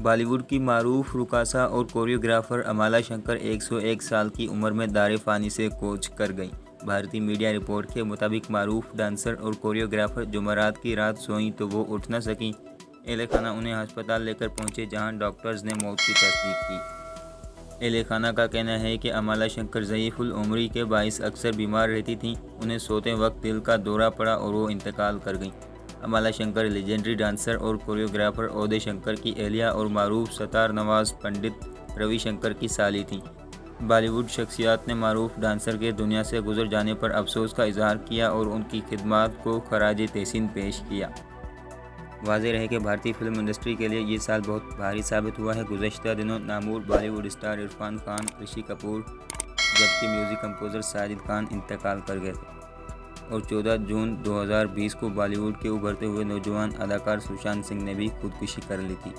बॉलीवुड की मारूफ रक़ासा और कोरियोग्राफर अमाला शंकर 101 साल की उम्र में दारे फ़ानी से कोच कर गईं। भारतीय मीडिया रिपोर्ट के मुताबिक मारूफ डांसर और कोरियोग्राफर जुमेरात की रात सोईं तो वो उठ न सकीं। एहले खाना उन्हें अस्पताल लेकर पहुंचे, जहां डॉक्टर्स ने मौत की तस्दीक की। एहले खाना का कहना है कि अमाला शंकर ज़ईफ़ुल उम्री के बाइस अक्सर बीमार रहती थीं। उन्हें सोते वक्त दिल का दौरा पड़ा और वो इंतकाल कर गईं। अमाला शंकर लेजेंडरी डांसर और कोरियोग्राफर ओदे शंकर की अहलिया और मारूफ सतार नवाज पंडित रवि शंकर की साली थीं। बॉलीवुड शख्सियत ने मारूफ डांसर के दुनिया से गुजर जाने पर अफसोस का इजहार किया और उनकी खिदमात को खराज तहसीन पेश किया। वाज़ेह रहे कि भारतीय फिल्म इंडस्ट्री के लिए ये साल बहुत भारी साबित हुआ है। गुज़श्ता दिनों नामूर बॉलीवुड स्टार इरफान खान, ऋषि कपूर जबकि म्यूज़िक कंपोज़र साजिद खान इंतकाल कर गए थे और 14 जून 2020 को बॉलीवुड के उभरते हुए नौजवान अदाकार सुशांत सिंह ने भी खुदकुशी कर ली थी।